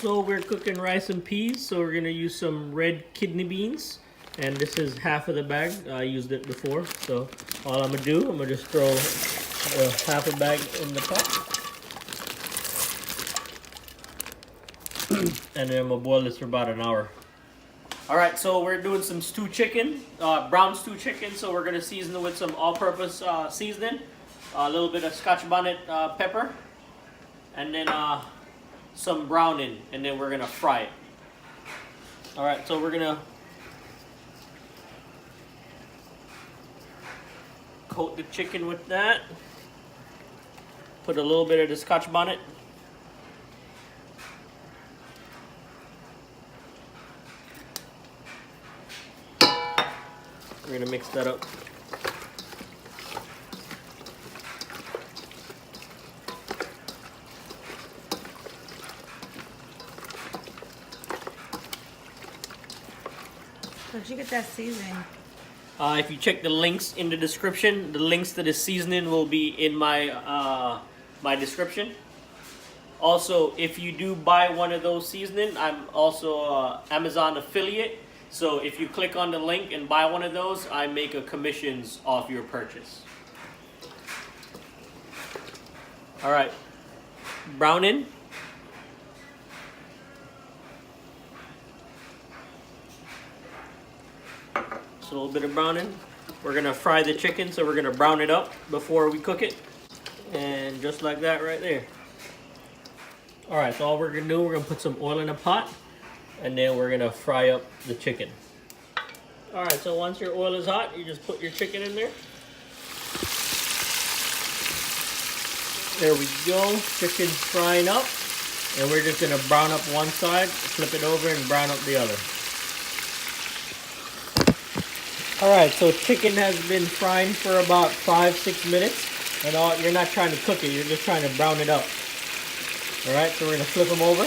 So we're cooking rice and peas, so we're gonna use some red kidney beans. And this is half of the bag. I used it before, so all I'm gonna do, I'm gonna just throw half a bag in the pot. And then I'm gonna boil this for about an hour. Alright, so we're doing some stew chicken, brown stew chicken, so we're gonna season it with some all-purpose seasoning, a little bit of Scotch bonnet pepper, and then some browning, and then we're gonna fry it. Alright, so we're gonna coat the chicken with that. Put a little bit of the Scotch bonnet. We're gonna mix that up. Where'd you get that seasoning? If you check the links in the description, the links to the seasoning will be in my my description. Also, if you do buy one of those seasoning, I'm also Amazon affiliate. So if you click on the link and buy one of those, I make a commissions off your purchase. All right, browning. Just a little bit of browning. We're gonna fry the chicken, so we're gonna brown it up before we cook it. And just like that right there. All right, so all we're gonna do, we're gonna put some oil in a pot, and then we're gonna fry up the chicken. All right, so once your oil is hot, you just put your chicken in there. There we go, chicken's frying up. And we're just gonna brown up one side, flip it over and brown up the other. All right, so chicken has been frying for about 5-6 minutes. And you're not trying to cook it, you're just trying to brown it up. All right, so we're gonna flip them over.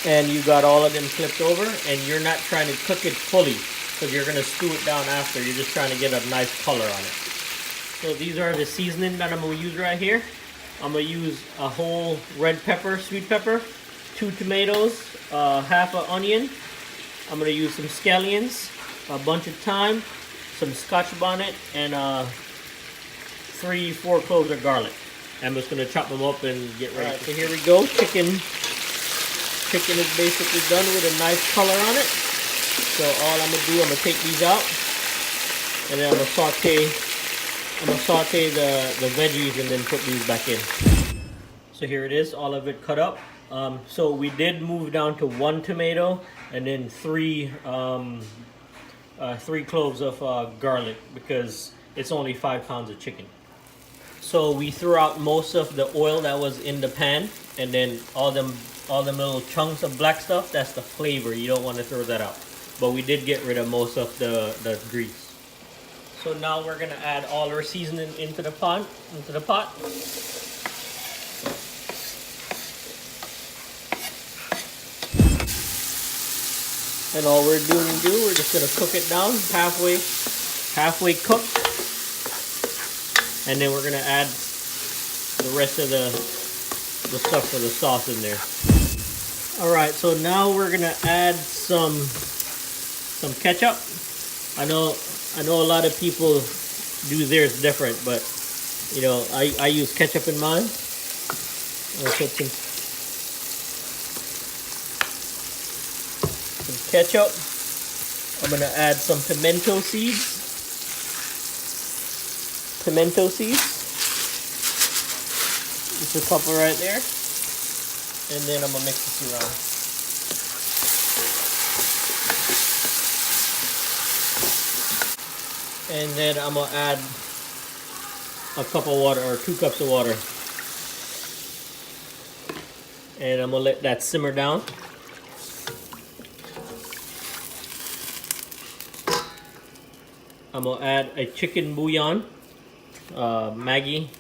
And you got all of them flipped over, and you're not trying to cook it fully because you're gonna stew it down after. You're just trying to get a nice color on it. So these are the seasoning that I'm gonna use right here. I'm gonna use a whole red pepper, sweet pepper, 2 tomatoes, half an onion. I'm gonna use some scallions, a bunch of thyme, some Scotch bonnet, and 3-4 cloves of garlic. I'm just gonna chop them up and get ready. All right, so here we go. Chicken is basically done with a nice color on it. So all I'm gonna do, I'm gonna take these out, and then I'm gonna saute the veggies and then put these back in. So here it is, all of it cut up. So we did move down to 1 tomato and then 3 cloves of garlic because it's only 5 pounds of chicken. So we threw out most of the oil that was in the pan, and then all them little chunks of black stuff, that's the flavor. You don't want to throw that out. But we did get rid of most of the grease. So now we're gonna add all our seasoning into the pot. And all we're we're just gonna cook it down halfway cooked. And then we're gonna add the rest of the stuff for the sauce in there. All right, so now we're gonna add some ketchup. I know a lot of people do theirs different, but you know, I use ketchup in mine. I'll put some ketchup. I'm gonna add some pimento seeds. Just a couple right there. And then I'm gonna mix this around. And then I'm gonna add a cup of water, or 2 cups of water. And I'm gonna let that simmer down. I'm gonna add a chicken bouillon, Maggie.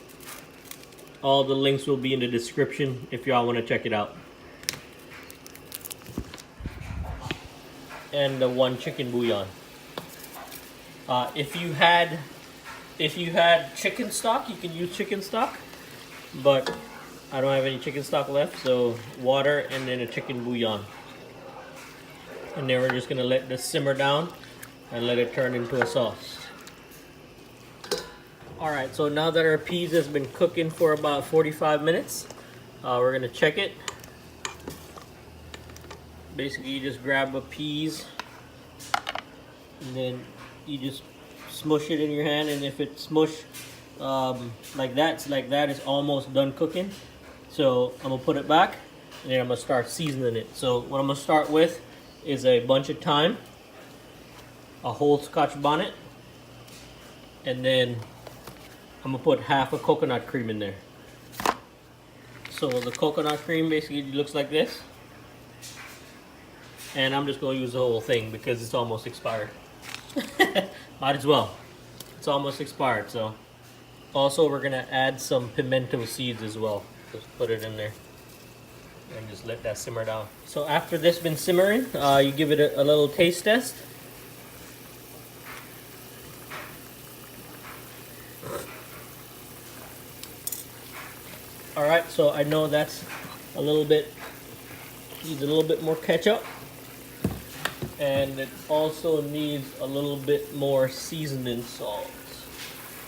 All the links will be in the description if y'all want to check it out. And the 1 chicken bouillon. If you had chicken stock, you can use chicken stock. But I don't have any chicken stock left, so water and then a chicken bouillon. And then we're just gonna let this simmer down and let it turn into a sauce. Alright, so now that our peas has been cooking for about 45 minutes, we're gonna check it. Basically, you just grab a peas and then you just smush it in your hand, and if it's smushed like that, it's almost done cooking. So I'm gonna put it back and then I'm gonna start seasoning it. So what I'm gonna start with is a bunch of thyme, a whole Scotch bonnet, and then I'm gonna put half a coconut cream in there. So the coconut cream basically looks like this, and I'm just gonna use the whole thing because it's almost expired. Might as well. It's almost expired. So also we're gonna add some pimento seeds as well. Just put it in there and just let that simmer down. So after this been simmering, you give it a little taste test. Alright, so I know that's a little bit, needs a little bit more ketchup, and it also needs a little bit more seasoning salt,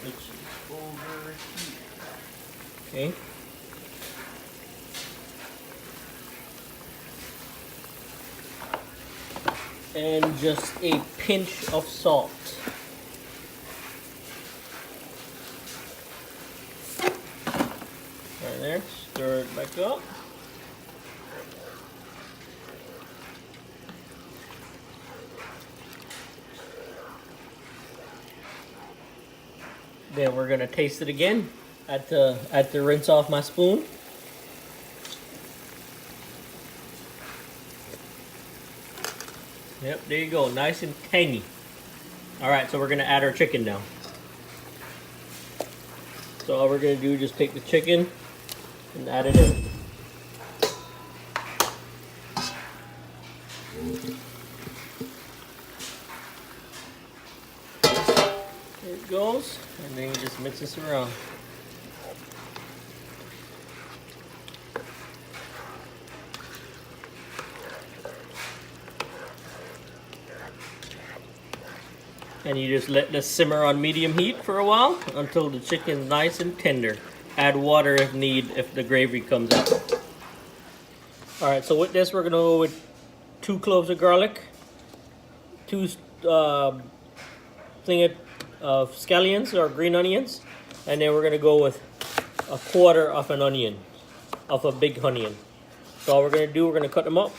which is over here. Okay. And just a pinch of salt. Right there, stir it back up. Then we're gonna taste it again. I had to rinse off my spoon. Yep, there you go, nice and tangy. All right, so we're gonna add our chicken now. So all we're gonna do is just take the chicken and add it in. There it goes, and then you just mix this around. And you just let this simmer on medium heat for a while until the chicken's nice and tender. Add water if need, if the gravy comes out. Alright, so with this we're going to go with 2 cloves of garlic, 2 scallions or green onions, and then we're going to go with 1/4 of an onion, of a big onion. So all we're going to do, we're going to cut them up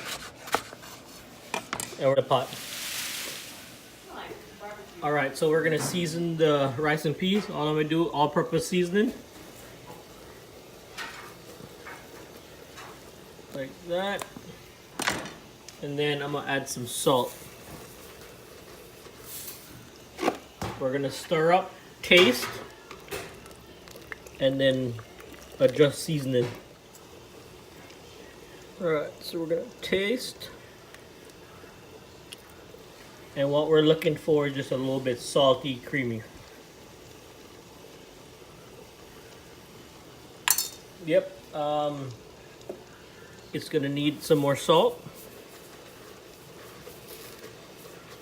and we're going to pot. Alright, so we're going to season the rice and peas. All I'm going to do, all-purpose seasoning. Like that. And then I'm going to add some salt. We're going to stir up, taste, and then adjust seasoning. Alright, so we're going to taste. And what we're looking for is just a little bit salty, creamy. Yep, it's gonna need some more salt,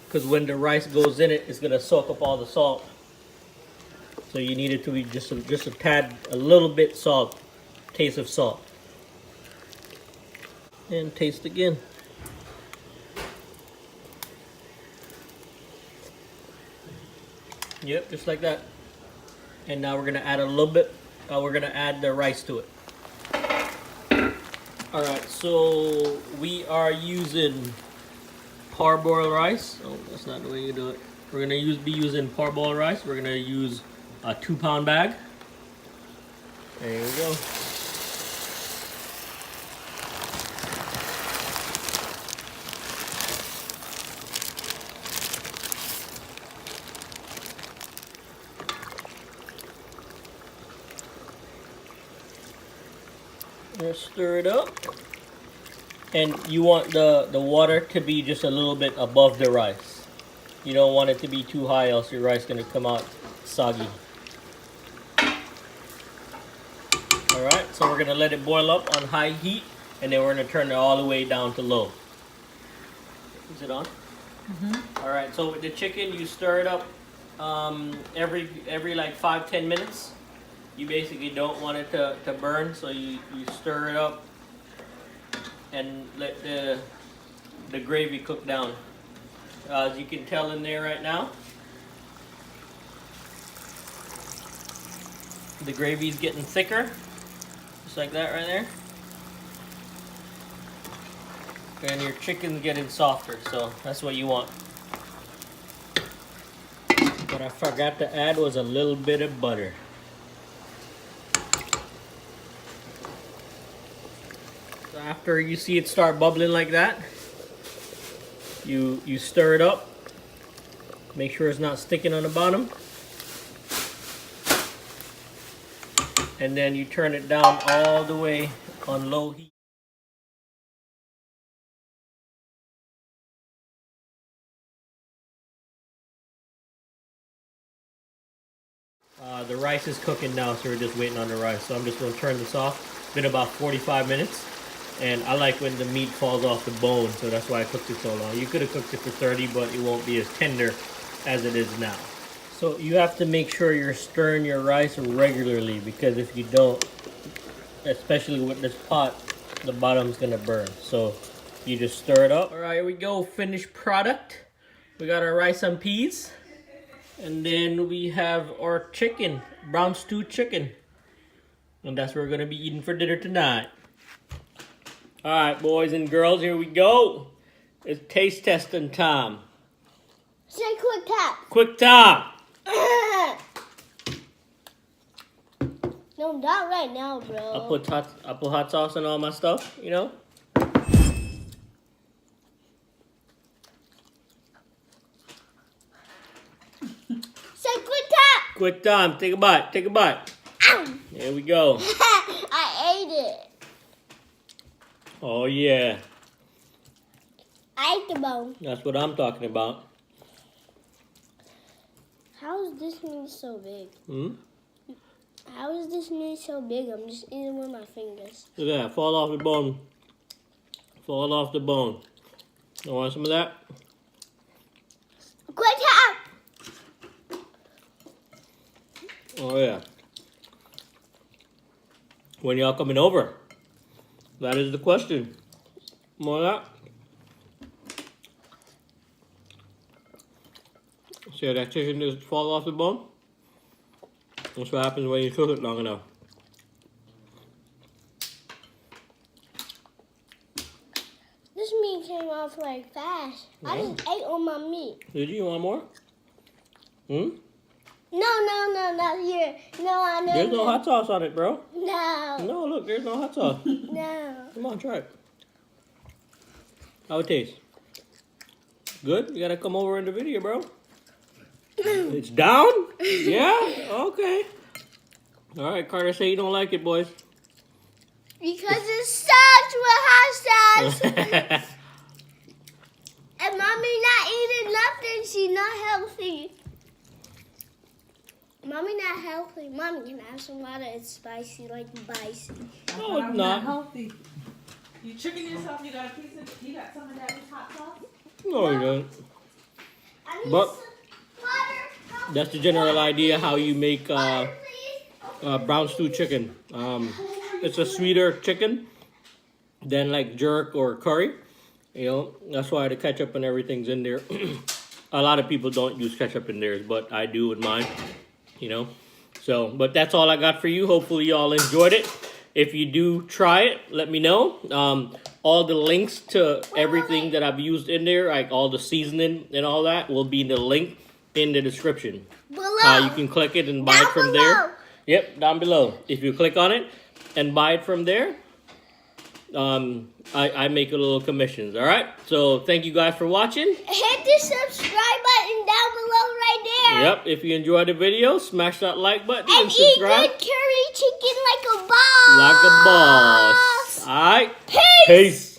because when the rice goes in it, it's gonna soak up all the salt. So you need it to be just a tad, a little bit salt, taste of salt. And taste again. Yep, just like that. And now we're gonna add a little bit, we're gonna add the rice to it. Alright, so we are using parboiled rice. Oh, that's not the way you do it. We're gonna be using parboiled rice. We're gonna use a 2-pound bag. There we go. Just stir it up, and you want the water to be just a little bit above the rice. You don't want it to be too high, else your rice is going to come out soggy. Alright, So we're gonna let it boil up on high heat, and then we're gonna turn it all the way down to low. Is it on? All right. So with the chicken, you stir it up every like 5-10 minutes. You basically don't want it to burn, so you stir it up and let the gravy cook down. As you can tell in there right now, the gravy is getting thicker, just like that right there. And your chicken's getting softer, so that's what you want. What I forgot to add was a little bit of butter. So after you see it start bubbling like that, you stir it up. Make sure it's not sticking on the bottom. And then you turn it down all the way on low heat. The rice is cooking now, so we're just waiting on the rice. So I'm just going to turn this off. It's been about 45 minutes. And I like when the meat falls off the bone, so that's why I cooked it so long. You could have cooked it for 30, but it won't be as tender as it is now. So you have to make sure you're stirring your rice regularly, because if you don't, especially with this pot, the bottom's gonna burn. So you just stir it up. All right, here we go, finished product. We got our rice and peas. And then we have our chicken, brown stew chicken. And that's what we're gonna be eating for dinner tonight. All right, boys and girls, here we go. It's taste testing time. Say quick tap. Quick time. No, not right now, bro. I put hot sauce on all my stuff, you know. Say quick tap. Quick time. Take a bite. Take a bite. Ow. Here we go. I ate it. Oh yeah. I ate the bone. That's what I'm talking about. How is this meat so big? Hmm? How is this meat so big? I'm just eating with my fingers. Look at that. Fall off the bone. Fall off the bone. You want some of that? Quick tap. Oh yeah. When y'all coming over? That is the question. More of that? See how that chicken just fall off the bone? That's what happens when you cook it long enough. This meat came off like fast. Yeah. I just ate all my meat. Did you want more? Hmm? No, not here. No, I know. There's no hot sauce on it, bro. No. No, look, there's no hot sauce. No. Come on, try it. How it taste? Good? You gotta come over in the video, bro. It's down? Yeah? Okay. Alright, Carter, say you don't like it, boys. Because it sucks with hot sauce. And mommy not eating nothing. She's not healthy. Mommy not healthy. Mommy can have some water. It's spicy, like spicy. No, it's not. Healthy. You tricking yourself. You got a piece of. You got some of that with hot sauce. No, you don't. I need But some water. that's the general idea how you make Water, please. brown stew chicken. It's a sweeter chicken than like jerk or curry. You know, that's why the ketchup and everything's in there. A lot of people don't use ketchup in theirs, but I do with mine. You know, so but that's all I got for you. Hopefully y'all enjoyed it. If you do try it, let me know. All the links to everything that I've used in there, like all the seasoning and all that, will be in the link in the description. Below. You can click it and buy it from there. Yep, down below. If you click on it and buy it from there, I make a little commissions. All right. So thank you guys for watching. Hit the subscribe button down below right there. Yep. If you enjoyed the video, smash that like button And and eat subscribe. good curry chicken like a boss. Like a boss. All right. Peace. Peace.